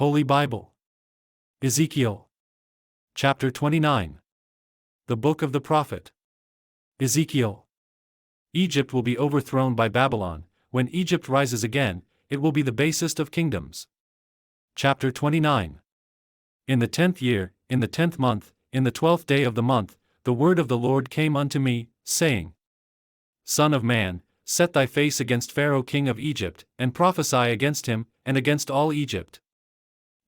Holy Bible. Ezekiel. Chapter 29. The Book of the Prophet Ezekiel. Egypt will be overthrown by Babylon. When Egypt rises again, it will be the basest of kingdoms. Chapter 29. In the 10th year, in the 10th month, in the 12th day of the month, the word of the Lord came unto me, saying, Son of man, set thy face against Pharaoh king of Egypt, and prophesy against him, and against all Egypt.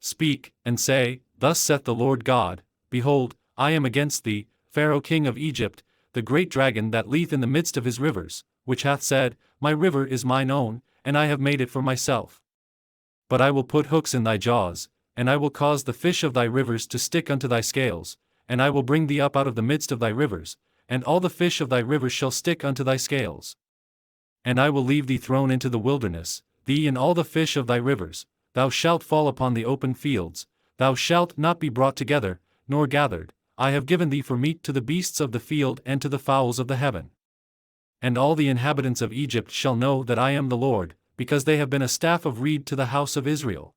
Speak, and say, Thus saith the Lord God, Behold, I am against thee, Pharaoh king of Egypt, the great dragon that leeth in the midst of his rivers, which hath said, My river is mine own, and I have made it for myself. But I will put hooks in thy jaws, and I will cause the fish of thy rivers to stick unto thy scales, and I will bring thee up out of the midst of thy rivers, and all the fish of thy rivers shall stick unto thy scales. And I will leave thee thrown into the wilderness, thee and all the fish of thy rivers. Thou shalt fall upon the open fields, thou shalt not be brought together, nor gathered. I have given thee for meat to the beasts of the field and to the fowls of the heaven. And all the inhabitants of Egypt shall know that I am the Lord, because they have been a staff of reed to the house of Israel.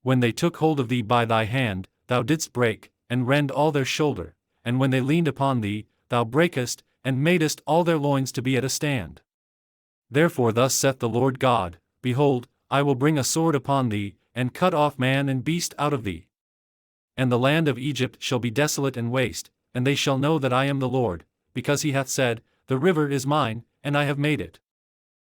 When they took hold of thee by thy hand, thou didst break, and rend all their shoulder, and when they leaned upon thee, thou breakest, and madest all their loins to be at a stand. Therefore thus saith the Lord God, Behold, I will bring a sword upon thee, and cut off man and beast out of thee. And the land of Egypt shall be desolate and waste, and they shall know that I am the Lord, because he hath said, The river is mine, and I have made it.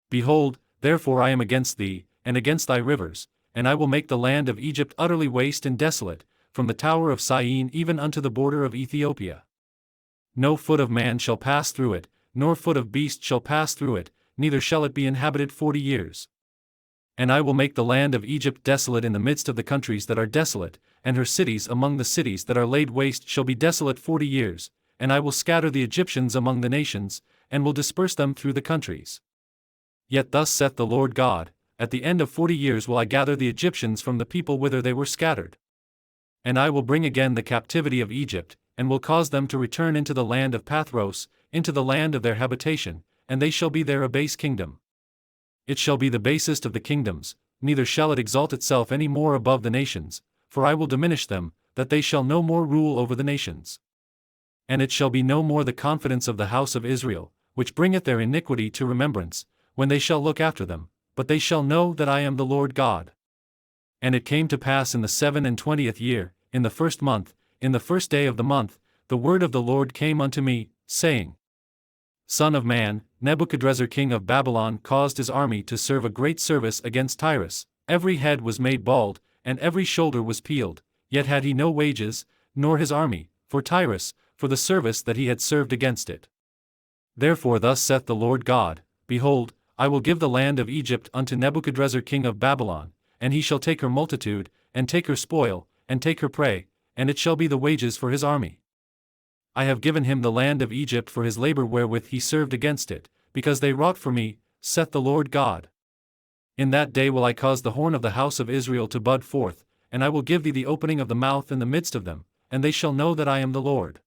Behold, therefore I am against thee, and against thy rivers, and I will make the land of Egypt utterly waste and desolate, from the tower of Syene even unto the border of Ethiopia. No foot of man shall pass through it, nor foot of beast shall pass through it, neither shall it be inhabited 40 years. And I will make the land of Egypt desolate in the midst of the countries that are desolate, and her cities among the cities that are laid waste shall be desolate 40 years, and I will scatter the Egyptians among the nations, and will disperse them through the countries. Yet thus saith the Lord God, At the end of 40 years will I gather the Egyptians from the people whither they were scattered. And I will bring again the captivity of Egypt, and will cause them to return into the land of Pathros, into the land of their habitation, and they shall be there a base kingdom. It shall be the basest of the kingdoms, neither shall it exalt itself any more above the nations, for I will diminish them, that they shall no more rule over the nations. And it shall be no more the confidence of the house of Israel, which bringeth their iniquity to remembrance, when they shall look after them, but they shall know that I am the Lord God. And it came to pass in the 27th year, in the 1st month, in the 1st day of the month, the word of the Lord came unto me, saying, Son of man, Nebuchadrezzar king of Babylon caused his army to serve a great service against Tyrus. Every head was made bald, and every shoulder was peeled, yet had he no wages, nor his army, for Tyrus, for the service that he had served against it. Therefore thus saith the Lord God, Behold, I will give the land of Egypt unto Nebuchadrezzar king of Babylon, and he shall take her multitude, and take her spoil, and take her prey, and it shall be the wages for his army. I have given him the land of Egypt for his labor wherewith he served against it, because they wrought for me, saith the Lord God. In that day will I cause the horn of the house of Israel to bud forth, and I will give thee the opening of the mouth in the midst of them, and they shall know that I am the Lord.